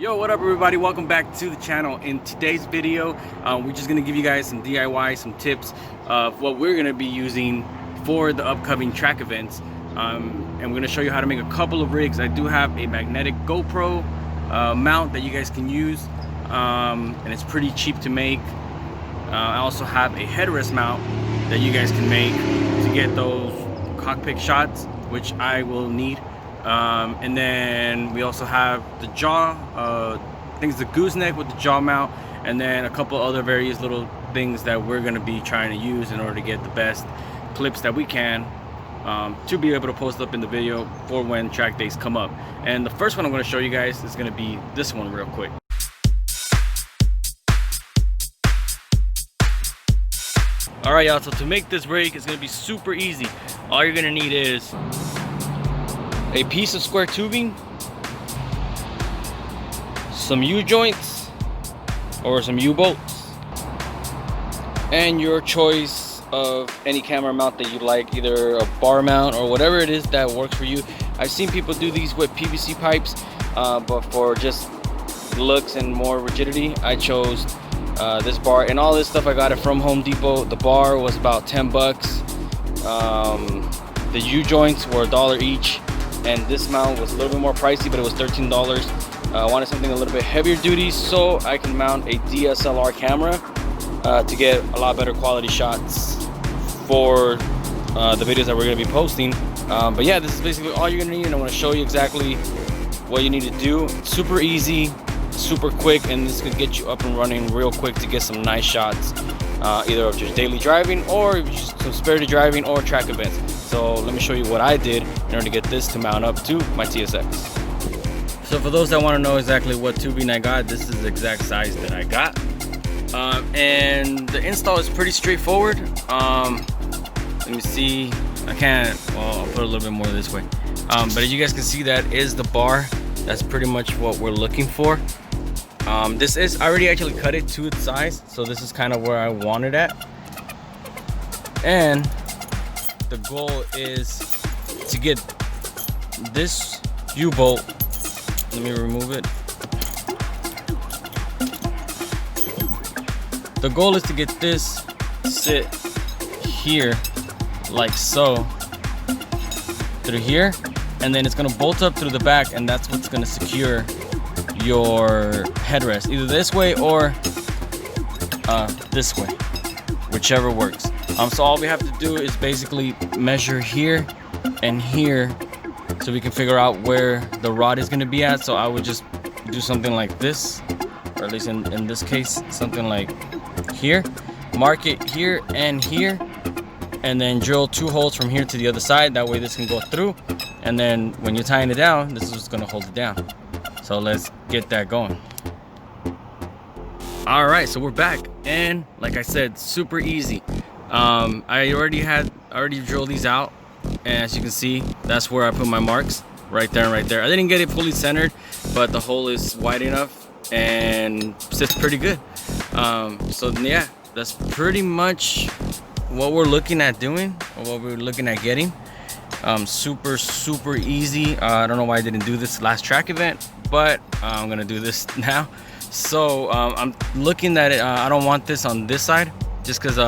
Yo, what up everybody? Welcome back to the channel. In today's video, we're just gonna give you guys some DIY, some tips of what we're gonna be using for the upcoming track events. And we're gonna show you how to make a couple of rigs. I do have a magnetic GoPro mount that you guys can use, and it's pretty cheap to make. I also have a headrest mount that you guys can make to get those cockpit shots, which I will need. And then we also have the jaw, I think it's the gooseneck with the jaw mount, and then a couple other various little things that we're going to be trying to use in order to get the best clips that we can to be able to post up in the video for when track days come up. And the first one I'm going to show you guys is going to be this one real quick. Alright y'all, so to make this rig, it's going to be super easy. All you're going to need is a piece of square tubing, some U-joints or some U-bolts, and your choice of any camera mount that you like, either a bar mount or whatever it is that works for you. I've seen people do these with PVC pipes, but for just looks and more rigidity, I chose this bar. And all this stuff, I got it from Home Depot. The bar was about 10 bucks. The U-joints were $1 each. And this mount was a little bit more pricey, but it was $13. I wanted something a little bit heavier duty so I can mount a DSLR camera to get a lot better quality shots for the videos that we're going to be posting. But yeah, this is basically all you're going to need, and I'm going to show you exactly what you need to do. It's super easy, super quick, and this could get you up and running real quick to get some nice shots, either of just daily driving or just some spirited driving or track events. So let me show you what I did in order to get this to mount up to my TSX. So for those that want to know exactly what tubing I got, this is the exact size that I got. And the install is pretty straightforward. Let me see, I'll put a little bit more this way. But as you guys can see, that is the bar. That's pretty much what we're looking for. I already actually cut it to its size, so this is kind of where I want it at. And the goal is to get this U-bolt, let me remove it. The goal is to get this to sit here like so, through here, and then it's going to bolt up through the back, and that's what's going to secure your headrest, either this way or this way, whichever works. So all we have to do is basically measure here and here so we can figure out where the rod is going to be at. So I would just do something like this, or at least in this case, something like here. Mark it here and here, and then drill 2 holes from here to the other side. That way this can go through, and then when you're tying it down, this is what's going to hold it down. So let's get that going. Alright, so we're back, and like I said, super easy. I already drilled these out, and as you can see, that's where I put my marks, right there and right there. I didn't get it fully centered, but the hole is wide enough and sits pretty good. So yeah, that's pretty much what we're looking at doing, or what we're looking at getting. Super easy. I don't know why I didn't do this last track event, but I'm gonna do this now. So I'm looking at it. I don't want this on this side, just because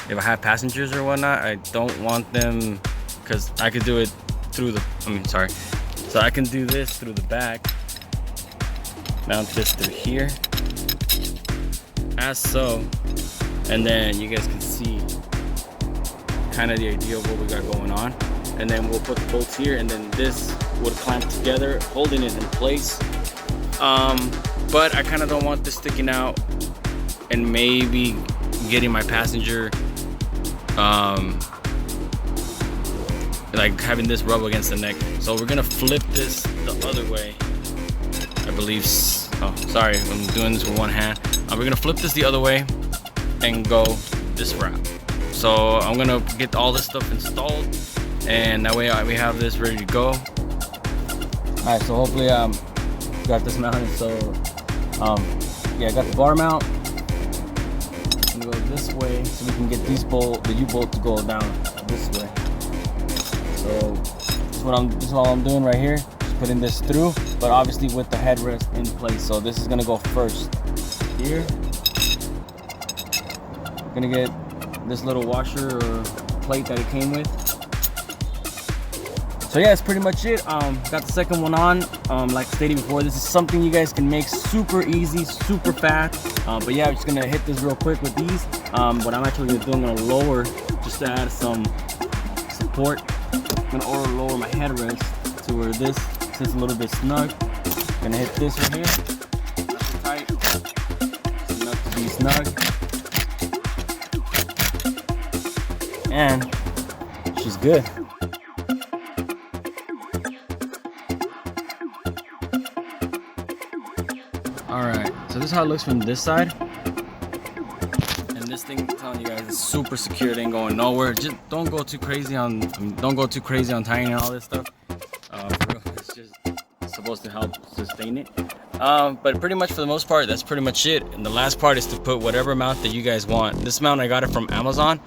if I have passengers or whatnot, I don't want them, because I could do it through the, so I can do this through the back, mount this through here, as so, and then you guys can see kind of the idea of what we got going on. And then we'll put the bolts here, and then this would clamp together, holding it in place. But I kind of don't want this sticking out and maybe getting my passenger, like having this rub against the neck. So we're gonna flip this the other way, I believe. Oh, sorry, I'm doing this with one hand. We're gonna flip this the other way and go this route. So I'm gonna get all this stuff installed, and that way we have this ready to go. All right, so hopefully got this mounted. So yeah, I got the bar mount. I'm gonna go this way so we can get the U-bolt to go down this way. So this is all I'm doing right here. Just putting this through, but obviously with the headrest in place. So this is gonna go first here. Gonna get this little washer or plate that it came with. So yeah, that's pretty much it. Got the second one on. Like stated before, this is something you guys can make super easy, super fast. But yeah, I'm just gonna hit this real quick with these. What I'm actually gonna do, I'm gonna lower just to add some support. I'm gonna lower my headrest to where this sits a little bit snug. Gonna hit this right here. Not too tight. It's enough to be snug. And she's good. Alright, so this is how it looks from this side. And this thing, I'm telling you guys, is super secure. It ain't going nowhere. Just don't go too crazy on tying and all this stuff. For real, it's just supposed to help sustain it. But pretty much for the most part, that's pretty much it. And the last part is to put whatever mount that you guys want. This mount, I got it from Amazon.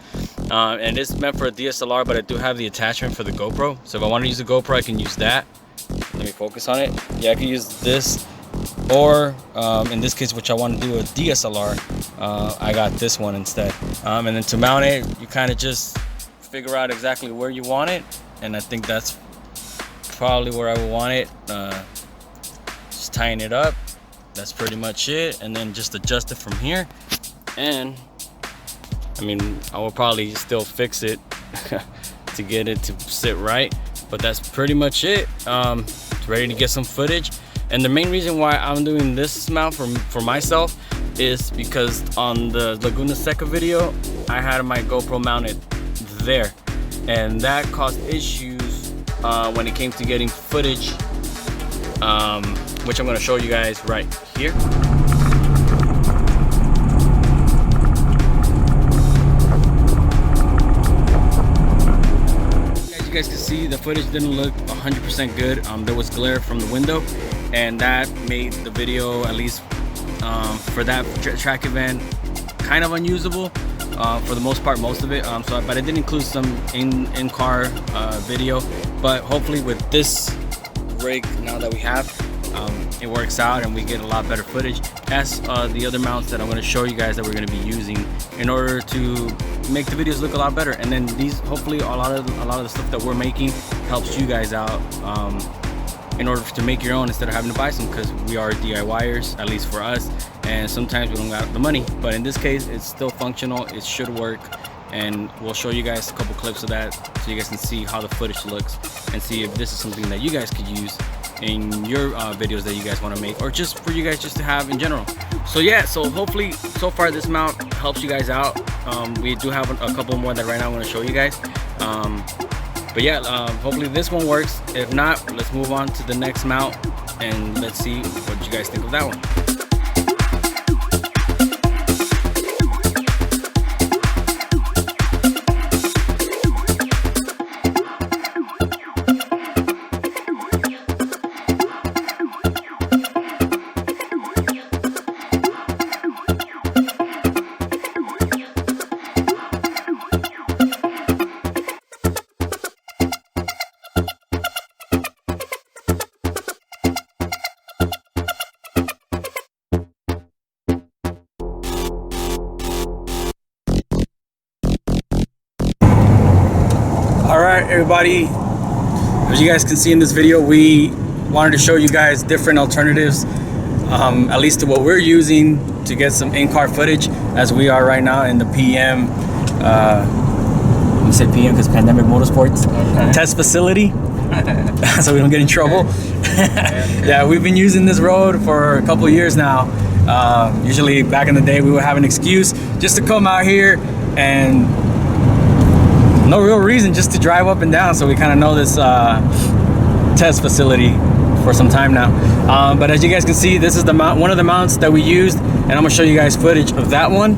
And it's meant for a DSLR, but I do have the attachment for the GoPro. So if I want to use the GoPro, I can use that. Let me focus on it. Yeah, I can use this. Or in this case, which I want to do a DSLR, I got this one instead. And then to mount it, you kind of just figure out exactly where you want it. And I think that's probably where I would want it. Just tying it up. That's pretty much it. And then just adjust it from here. And I mean, I will probably still fix it to get it to sit right. But that's pretty much it. Ready to get some footage. And the main reason why I'm doing this mount for myself is because on the Laguna Seca video, I had my GoPro mounted there. And that caused issues when it came to getting footage, which I'm gonna show you guys right here. As you guys can see, the footage didn't look 100% good. There was glare from the window. And that made the video, at least for that track event, kind of unusable for the most part, most of it. But I did include some in-car video. But hopefully with this rig now that we have, it works out and we get a lot better footage. As the other mounts that I'm going to show you guys that we're going to be using in order to make the videos look a lot better. And then these, hopefully, a lot of the stuff that we're making helps you guys out. In order to make your own instead of having to buy some, because we are DIYers, at least for us, and sometimes we don't got the money. But in this case, it's still functional, it should work, and we'll show you guys a couple clips of that so you guys can see how the footage looks and see if this is something that you guys could use in your videos that you guys want to make, or just for you guys just to have in general. So yeah, so hopefully so far this mount helps you guys out. We do have a couple more that right now I want to show you guys. But yeah, hopefully this one works. If not, let's move on to the next mount and let's see what you guys think of that one. Alright everybody, as you guys can see in this video, we wanted to show you guys different alternatives, at least to what we're using to get some in-car footage, as we are right now in the PM, let me say PM because Pandemic Motorsportz test facility, so we don't get in trouble. Yeah, we've been using this road for a couple of years now. Usually back in the day we would have an excuse just to come out here and no real reason, just to drive up and down. So we kind of know this test facility for some time now. But as you guys can see, this is the mount, one of the mounts that we used, and I'm gonna show you guys footage of that one.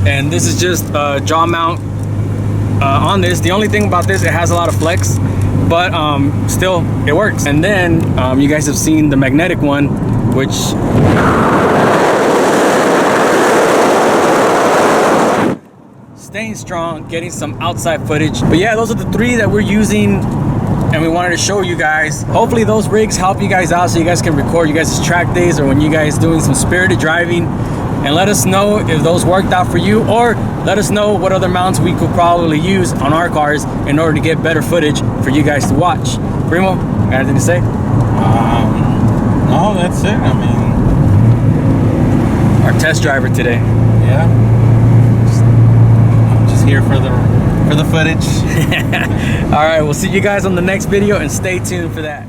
And this is just a jaw mount on this. The only thing about this, it has a lot of flex, but still it works. And then you guys have seen the magnetic one, which staying strong, getting some outside footage. But yeah, those are the 3 that we're using, and we wanted to show you guys. Hopefully those rigs help you guys out so you guys can record you guys' track days or when you guys doing some spirited driving. And let us know if those worked out for you, or let us know what other mounts we could probably use on our cars in order to get better footage for you guys to watch. Primo, got anything to say? No, that's it. I mean, our test driver today. Yeah. I'm just here for the footage. All right, we'll see you guys on the next video, and stay tuned for that.